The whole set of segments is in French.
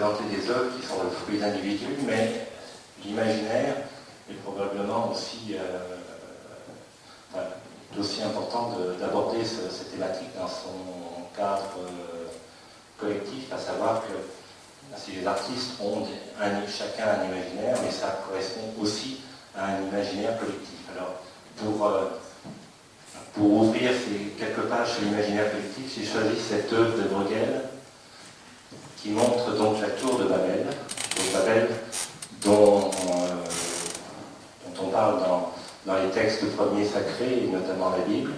présenter des œuvres qui sont le fruit d'individus, mais l'imaginaire est probablement aussi, aussi important d'aborder cette thématique dans son cadre collectif, à savoir que si les artistes ont chacun un imaginaire, mais ça correspond aussi à un imaginaire collectif. Alors, pour ouvrir ces quelques pages sur l'imaginaire collectif, j'ai choisi cette œuvre de Bruegel qui montre donc la tour de Babel, dont on parle dans les textes premiers sacrés, et notamment la Bible,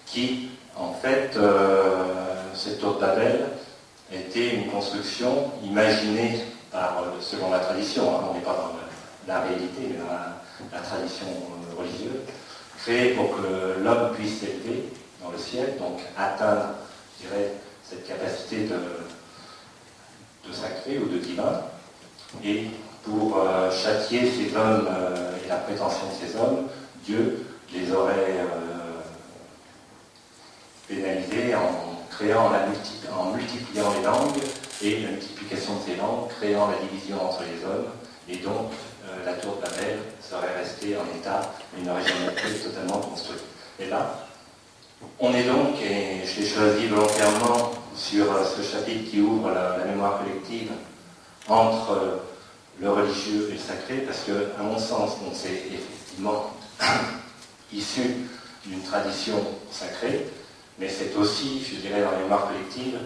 qui, en fait, cette tour de Babel était une construction imaginée selon la tradition, hein, on n'est pas dans la réalité, mais dans la tradition religieuse, créée pour que l'homme puisse s'élever dans le ciel, donc atteindre, je dirais, cette capacité de sacré ou de divin, et pour châtier ces hommes et la prétention de ces hommes, Dieu les aurait pénalisés en multipliant les langues, et la multiplication de ces langues créant la division entre les hommes, et donc la tour de Babel serait restée en état, mais n'aurait jamais été totalement construite. Et là, on est donc, et je l'ai choisi volontairement sur ce chapitre qui ouvre la mémoire collective entre le religieux et le sacré, parce que, à mon sens, c'est effectivement issu d'une tradition sacrée, mais c'est aussi, je dirais, dans la mémoire collective,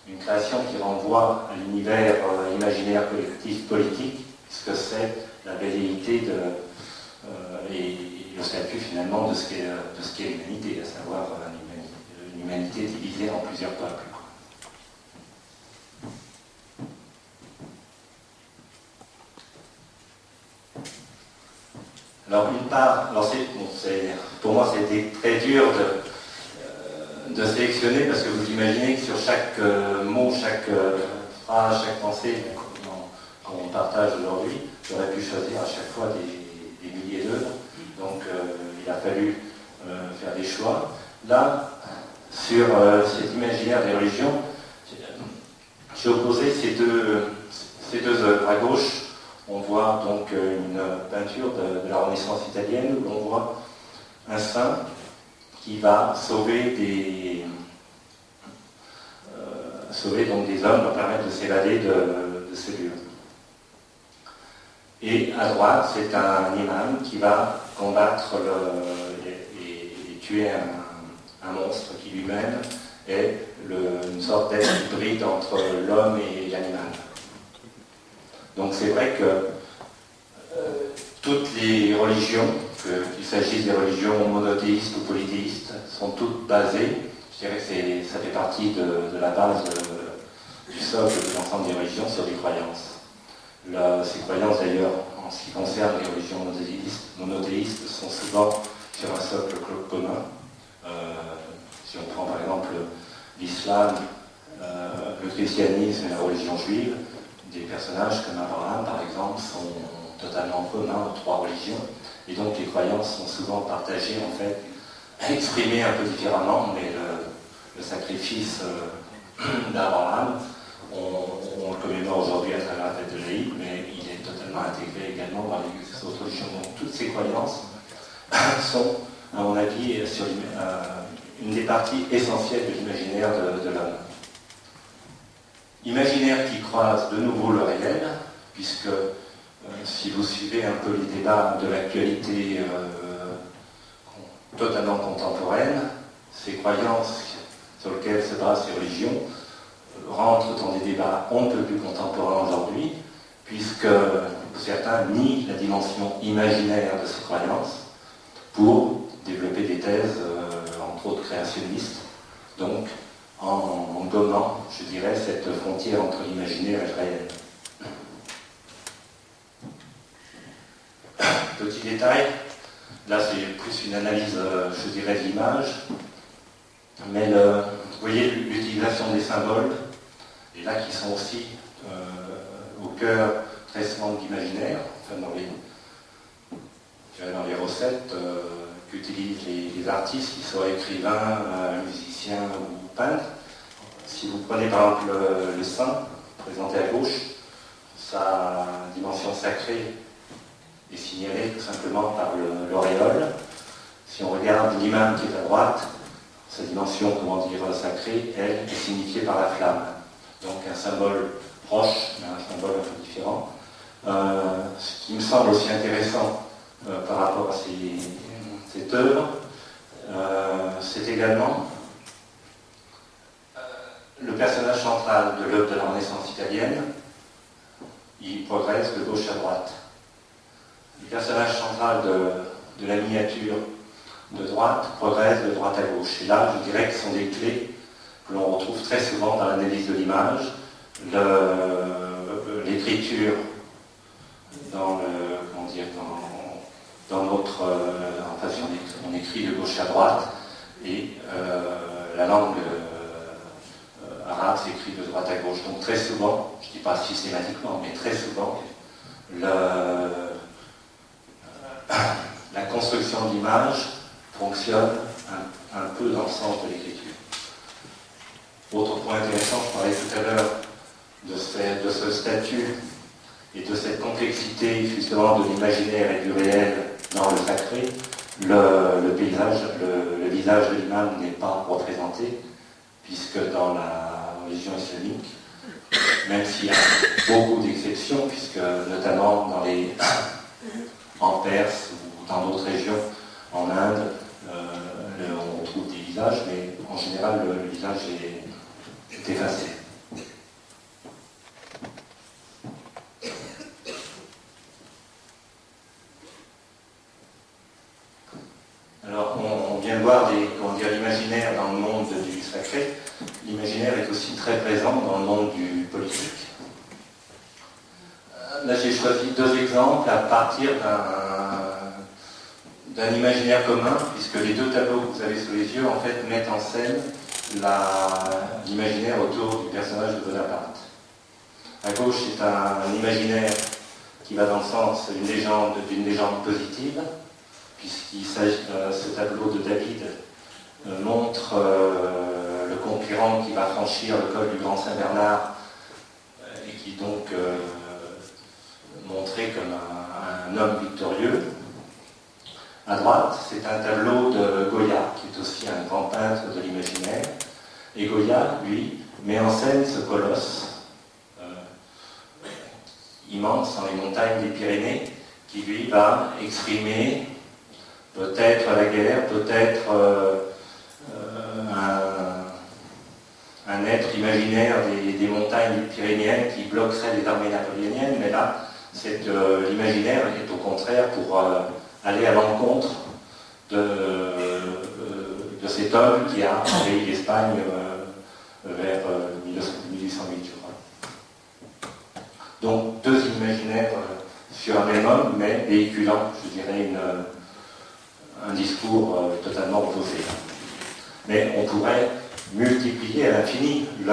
une création qui renvoie à l'univers imaginaire collectif politique, puisque c'est la velléité et le statut finalement de ce qu'est l'humanité, à savoir une humanité divisée en plusieurs peuples. Alors une part, pour moi c'était très dur de sélectionner, parce que vous imaginez que sur chaque mot, chaque phrase, chaque pensée qu'on partage aujourd'hui, j'aurais pu choisir à chaque fois des milliers d'œuvres, donc il a fallu faire des choix. Là, sur cet imaginaire des religions, j'ai opposé ces deux œuvres. À gauche, on voit donc une peinture de la Renaissance italienne où l'on voit un saint qui va sauver donc des hommes, leur permettre de s'évader de ce lieu. Et à droite, c'est un imam qui va combattre et tuer un monstre qui lui-même est une sorte d'être hybride entre l'homme et l'animal. Donc c'est vrai que toutes les religions, qu'il s'agisse des religions monothéistes ou polythéistes, sont toutes basées, je dirais que ça fait partie de la base du socle de l'ensemble des religions sur des croyances. Ces croyances d'ailleurs, en ce qui concerne les religions monothéistes, sont souvent sur un socle commun. Si on prend par exemple l'islam, le christianisme et la religion juive, des personnages comme Abraham par exemple sont totalement communs aux trois religions, et donc les croyances sont souvent partagées, en fait, exprimées un peu différemment, mais le sacrifice d'Abraham, on le commémore aujourd'hui à travers la fête de l'Aïd, mais il est totalement intégré également dans les autres religions. Donc toutes ces croyances sont, à mon avis, sur une des parties essentielles de l'imaginaire de l'homme. Imaginaire qui croise de nouveau le réel, puisque si vous suivez un peu les débats de l'actualité totalement contemporaine, ces croyances sur lesquelles se basent ces religions rentrent dans des débats on ne peut plus contemporains aujourd'hui, puisque certains nient la dimension imaginaire de ces croyances pour développer des thèses, entre autres créationnistes, donc en gommant, je dirais, cette frontière entre l'imaginaire et le réel. Petit détail, là c'est plus une analyse, je dirais, de l'image, mais vous voyez l'utilisation des symboles, et là qui sont aussi au cœur très souvent de l'imaginaire, enfin dans les recettes qu'utilisent les artistes, qu'ils soient écrivains, musiciens ou peintres, si vous prenez par exemple le saint, présenté à gauche, sa dimension sacrée est signalée tout simplement par l'auréole. Si on regarde l'imam qui est à droite, sa dimension, comment dire, sacrée, elle est signifiée par la flamme. Donc un symbole proche, mais un symbole un peu différent. Ce qui me semble aussi intéressant par rapport à cette œuvre, c'est également le personnage central de l'œuvre de la Renaissance italienne. Il progresse de gauche à droite. Le personnage central de la miniature de droite progresse de droite à gauche. Et là, je dirais que ce sont des clés que l'on retrouve très souvent dans l'analyse de l'image. L'écriture dans notre... en fait, on écrit de gauche à droite et la langue arabe s'écrit de droite à gauche. Donc très souvent, je ne dis pas systématiquement, mais très souvent, la construction de l'image fonctionne un peu dans le sens de l'écriture. Autre point intéressant, je parlais tout à l'heure de ce statut et de cette complexité justement de l'imaginaire et du réel dans le sacré. Le visage de l'imam n'est pas représenté, puisque dans la religion islamique, même s'il y a beaucoup d'exceptions, puisque notamment en Perse ou dans d'autres régions, en Inde, on retrouve des visages, mais en général le visage est effacé. Alors on vient de voir l'imaginaire dans le monde du sacré. L'imaginaire est aussi très présent dans le monde du politique. Là j'ai choisi deux exemples à partir d'un imaginaire commun, puisque les deux tableaux que vous avez sous les yeux en fait mettent en scène l'imaginaire autour du personnage de Bonaparte. À gauche, c'est un imaginaire qui va dans le sens d'une légende positive, puisqu'il s'agit ce tableau de David montre le concurrent qui va franchir le col du Grand Saint-Bernard et qui est donc montré comme un homme victorieux. À droite, c'est un tableau de Goya, qui est aussi un grand peintre de l'imaginaire. Et Goya, lui, met en scène ce colosse immense dans les montagnes des Pyrénées, qui lui va exprimer peut-être la guerre, peut-être un être imaginaire des montagnes pyrénéennes qui bloquerait les armées napoléoniennes, mais là, l'imaginaire est au contraire pour aller à l'encontre de cet homme qui a envahi l'Espagne vers 1808, je crois. Donc deux imaginaires sur un même homme, mais véhiculant, je dirais, un discours totalement opposé. Mais on pourrait multiplier à l'infini. Il y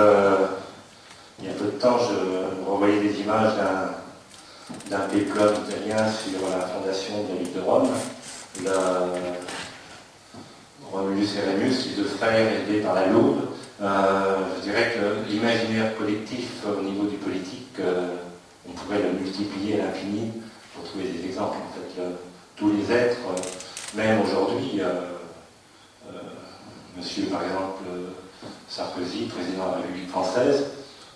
a peu de temps, je revoyais des images d'un péplum italien sur la fondation de l'île de Rome. Romulus et Rémus, les deux frères élevés par la Lourde. Je dirais que l'imaginaire collectif au niveau du politique, on pourrait le multiplier à l'infini pour trouver des exemples. En fait, tous les êtres, même aujourd'hui, monsieur, par exemple, Sarkozy, président de la République française,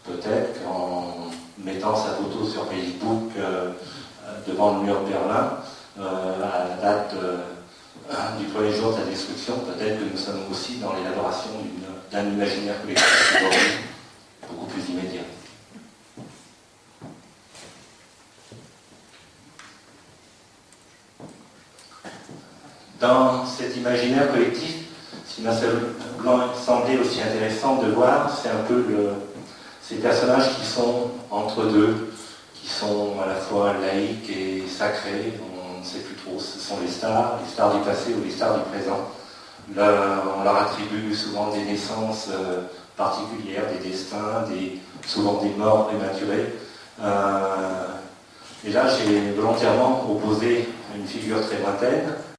peut-être qu'en mettant sa photo sur Facebook devant le mur de Berlin, à la date du premier jour de sa destruction, peut-être que nous sommes aussi dans l'élaboration d'un imaginaire collectif aujourd'hui beaucoup plus immédiat. Dans cet imaginaire collectif, ce qui m'a semblé aussi intéressant de voir, c'est un peu ces personnages qui sont entre deux, qui sont à la fois laïques et sacrés, on ne sait plus trop, ce sont les stars du passé ou les stars du présent. On leur attribue souvent des naissances particulières, des destins, souvent des morts prématurées. Et là, j'ai volontairement opposé une figure très lointaine,